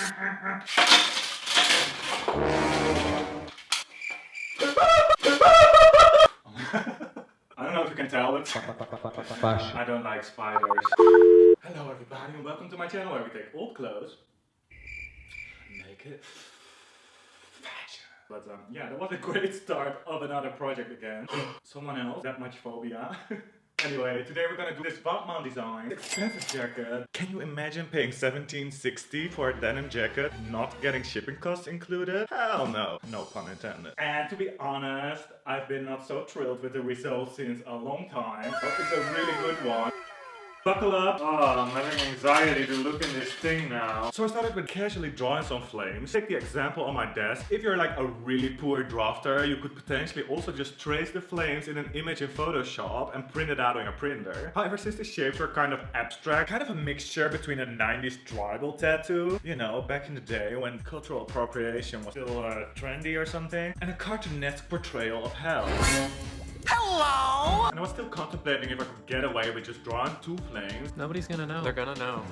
I don't know if you can tell, but I don't like spiders. Hello everybody and welcome to my channel where we take old clothes, make it fashion. But yeah, that was a great start of another project again. Someone else, that much phobia. Anyway, today we're gonna do this Wehrmut design. Expensive jacket. Can you imagine paying $17.60 for a denim jacket, not getting shipping costs included? Hell no. No pun intended. And to be honest, I've been not so thrilled with the results since a long time, but it's a really good one. Buckle up. Oh, I'm having anxiety to look in this thing now. So I started with casually drawing some flames. Take the example on my desk. If you're like a really poor drafter, you could potentially also just trace the flames in an image in Photoshop and print it out on your printer. However, since the shapes were kind of abstract, kind of a mixture between a 90s tribal tattoo, you know, back in the day when cultural appropriation was still trendy or something, and a cartoonesque portrayal of hell. Hello! And I was still contemplating if I could get away with just drawing two flames. Nobody's gonna know. They're gonna know.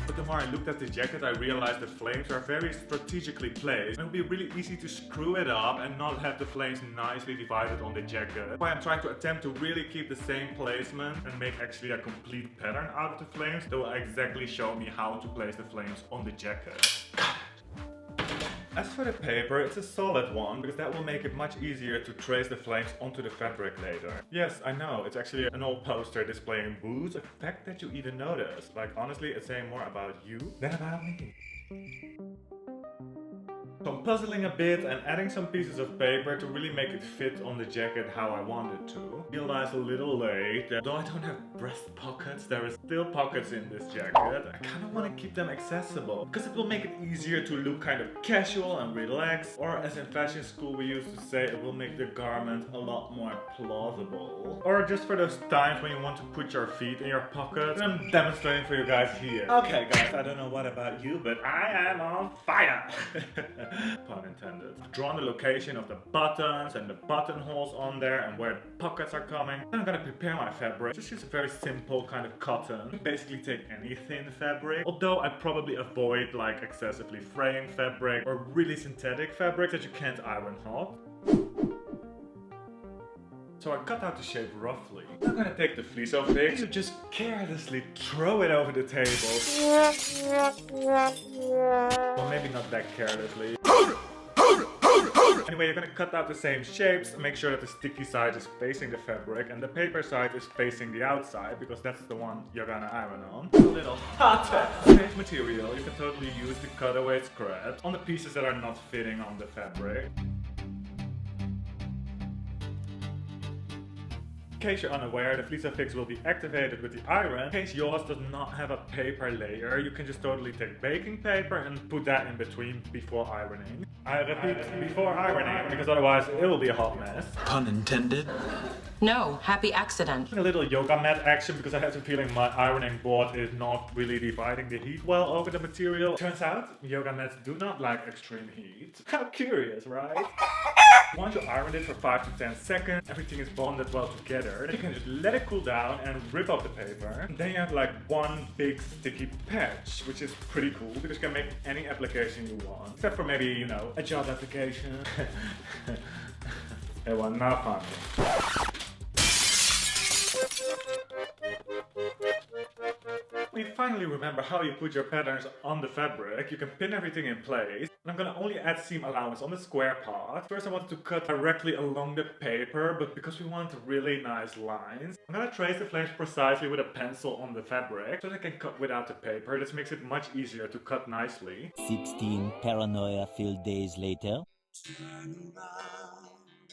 But the more I looked at the jacket, I realized the flames are very strategically placed. And it would be really easy to screw it up and not have the flames nicely divided on the jacket. That's why I'm trying to attempt to really keep the same placement and make actually a complete pattern out of the flames that will exactly show me how to place the flames on the jacket. As for the paper, it's a solid one because that will make it much easier to trace the flames onto the fabric later. Yes, I know, it's actually an old poster displaying boots, a fact that you even noticed. Like honestly, it's saying more about you than about me. So I'm puzzling a bit and adding some pieces of paper to really make it fit on the jacket how I want it to. Realized a little late that though I don't have breast pockets, there are still pockets in this jacket. I kind of want to keep them accessible because it will make it easier to look kind of casual and relaxed, or as in fashion school we used to say, it will make the garment a lot more plausible. Or just for those times when you want to put your feet in your pockets. I'm demonstrating for you guys here. Okay guys, I don't know what about you, but I am on fire! Pun intended. I've drawn the location of the buttons and the buttonholes on there and where the pockets are coming. Then I'm gonna prepare my fabric. Just use a very simple kind of cotton. Basically take any thin fabric. Although I probably avoid like excessively fraying fabric or really synthetic fabric that you can't iron hot. So I cut out the shape roughly. I'm gonna take the fleece of it to just carelessly throw it over the table. Well, maybe not that carelessly. Anyway, you're gonna cut out the same shapes, make sure that the sticky side is facing the fabric and the paper side is facing the outside because that's the one you're gonna iron on. A little hot test. Same material, you can totally use the cutaway scraps on the pieces that are not fitting on the fabric. In case you're unaware, the fleece affix will be activated with the iron. In case yours does not have a paper layer, you can just totally take baking paper and put that in between before ironing. I repeat, before ironing, because otherwise it will be a hot mess. Pun intended. No, happy accident. A little yoga mat action because I have the feeling my ironing board is not really dividing the heat well over the material. Turns out, yoga mats do not like extreme heat. How curious, right? Once you iron it for 5 to 10 seconds, everything is bonded well together. You can just let it cool down and rip off the paper. And then you have like one big sticky patch, which is pretty cool because you can make any application you want. Except for maybe, you know, a job application. It was not funny. When you finally remember how you put your patterns on the fabric, you can pin everything in place. And I'm gonna only add seam allowance on the square part. First I wanted to cut directly along the paper, but because we want really nice lines, I'm gonna trace the flames precisely with a pencil on the fabric so that I can cut without the paper. This makes it much easier to cut nicely. 16 paranoia-filled days later.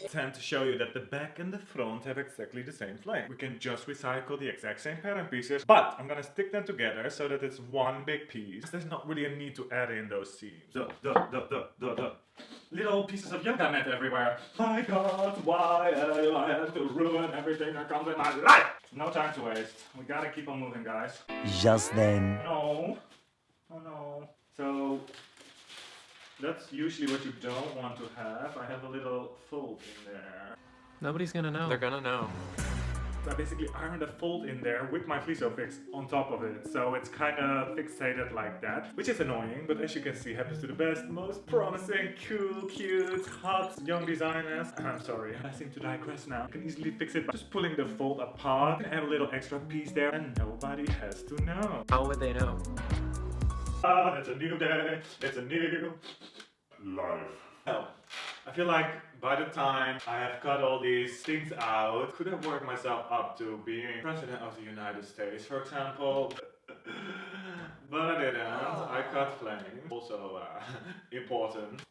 Attempt to show you that the back and the front have exactly the same flame. We can just recycle the exact same pattern pieces, but I'm gonna stick them together so that it's one big piece. There's not really a need to add in those seams. Little pieces of yoga mat everywhere. My God, why do I have to ruin everything that comes in my life? No time to waste. We gotta keep on moving, guys. Just then. No. Oh no. So that's usually what you don't want to have. I have a little fold in there. Nobody's gonna know. They're gonna know. I basically ironed a fold in there with my Fleeso fix on top of it, so it's kind of fixated like that, which is annoying, but as you can see, happens to the best, most promising, cool, cute, hot young designers. I'm sorry, I seem to digress now. You can easily fix it by just pulling the fold apart and add a little extra piece there, and nobody has to know. How would they know? Ah, it's a new day, it's a new life. Oh, I feel like by the time I have cut all these things out, could have worked myself up to being President of the United States, for example. But I didn't. I cut flame. Also important.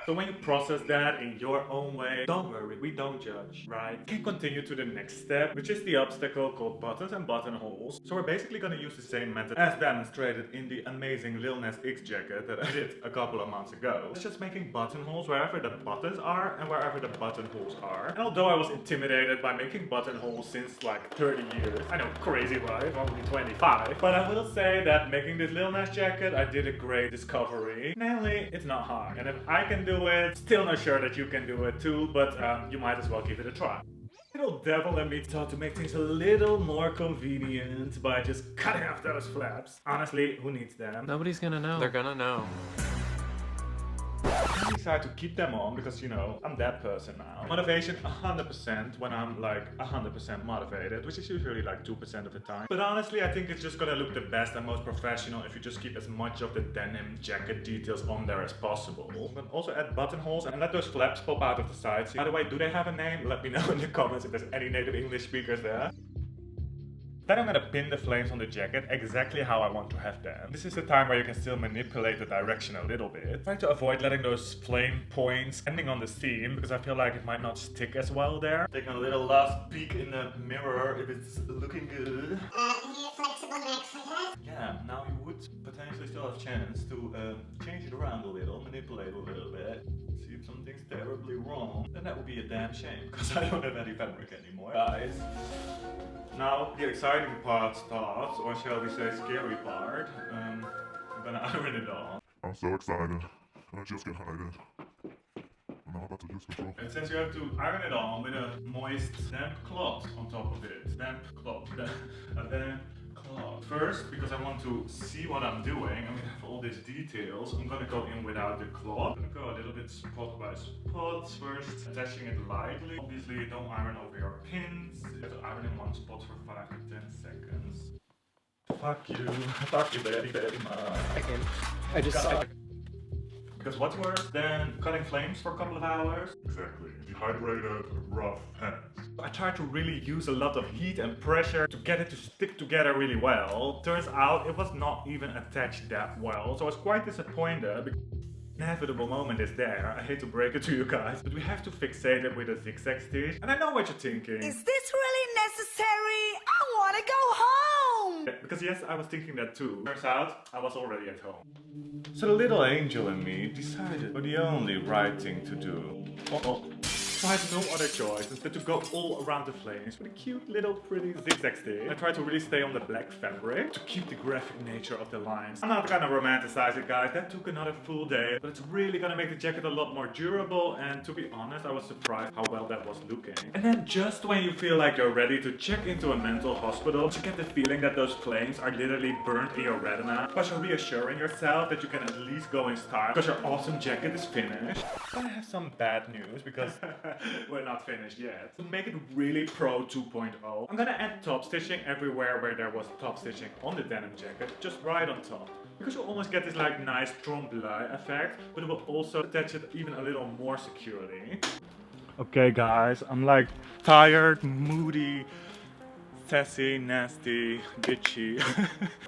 So when you process that in your own way, don't worry, we don't judge, right? You can continue to the next step, which is the obstacle called buttons and buttonholes. So we're basically going to use the same method as demonstrated in the amazing Lil Nas X jacket that I did a couple of months ago. It's just making buttonholes wherever the buttons are and wherever the buttonholes are. And although I was intimidated by making buttonholes since like 30 years, I know, crazy right, I'm only 25, but I will say that making this Lil Nas jacket, I did a great discovery. Namely, it's not hard. And if I can do it, still not sure that you can do it too, but you might as well give it a try. Little devil in me thought to make things a little more convenient by just cutting off those flaps. Honestly, who needs them? Nobody's gonna know. They're gonna know. I decided to keep them on because, you know, I'm that person now. Motivation 100% when I'm like 100% motivated, which is usually like 2% of the time. But honestly, I think it's just gonna look the best and most professional if you just keep as much of the denim jacket details on there as possible. But also add buttonholes and let those flaps pop out of the sides. By the way, do they have a name? Let me know in the comments if there's any native English speakers there. Then I'm gonna pin the flames on the jacket exactly how I want to have them. This is the time where you can still manipulate the direction a little bit. Try to avoid letting those flame points ending on the seam because I feel like it might not stick as well there. Taking a little last peek in the mirror if it's looking good. Yeah, now you would potentially still have a chance to change it around a little, manipulate a little bit. See if something's terribly wrong, then that would be a damn shame because I don't have any fabric anymore. Guys, now the exciting part starts, or shall we say scary part. I'm gonna iron it on. I'm so excited. I just get hydrated. I'm now about to lose control. And since you have to iron it on with a moist damp cloth on top of it. Damp cloth. A damp cloth. First, because I want to see what I'm doing and we have all these details, I'm gonna go in without the cloth. I'm gonna go a little bit spot by spot. First, attaching it lightly. Obviously, don't iron over your pins. You have to iron in one spot for 5 to 10 seconds. Fuck you. Fuck you, very, very much. Because what's worse than cutting flames for a couple of hours? Exactly. Dehydrated, rough hands. I tried to really use a lot of heat and pressure to get it to stick together really well. Turns out it was not even attached that well, so I was quite disappointed. Inevitable moment is there. I hate to break it to you guys, but we have to fixate it with a zigzag stitch. And I know what you're thinking. Is this really necessary? I want to go home! Because yes, I was thinking that too. Turns out, I was already at home. So the little angel in me decided for the only right thing to do. So I had no other choice than to go all around the flames with a cute little pretty zigzag stitch. I tried to really stay on the black fabric to keep the graphic nature of the lines. I'm not gonna romanticize it, guys. That took another full day, but it's really gonna make the jacket a lot more durable, and to be honest, I was surprised how well that was looking. And then just when you feel like you're ready to check into a mental hospital, you get the feeling that those flames are literally burnt in your retina, but you're reassuring yourself that you can at least go in style because your awesome jacket is finished. But I have some bad news because we're not finished yet. To make it really pro 2.0, I'm gonna add top stitching everywhere where there was top stitching on the denim jacket, just right on top. Because you'll almost get this like nice trompe-l'oeil effect, but it will also attach it even a little more securely. Okay guys, I'm like tired, moody, sassy, nasty, bitchy.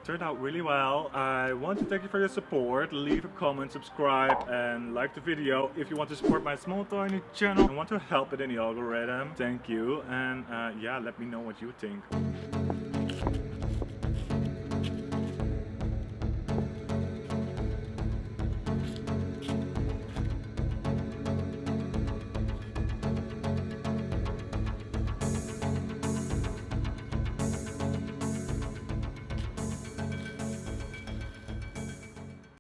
Turned out really well. I want to thank you for your support. Leave a comment, subscribe, and like the video if you want to support my small tiny channel and want to help it in the algorithm. Thank you, and yeah, let me know what you think.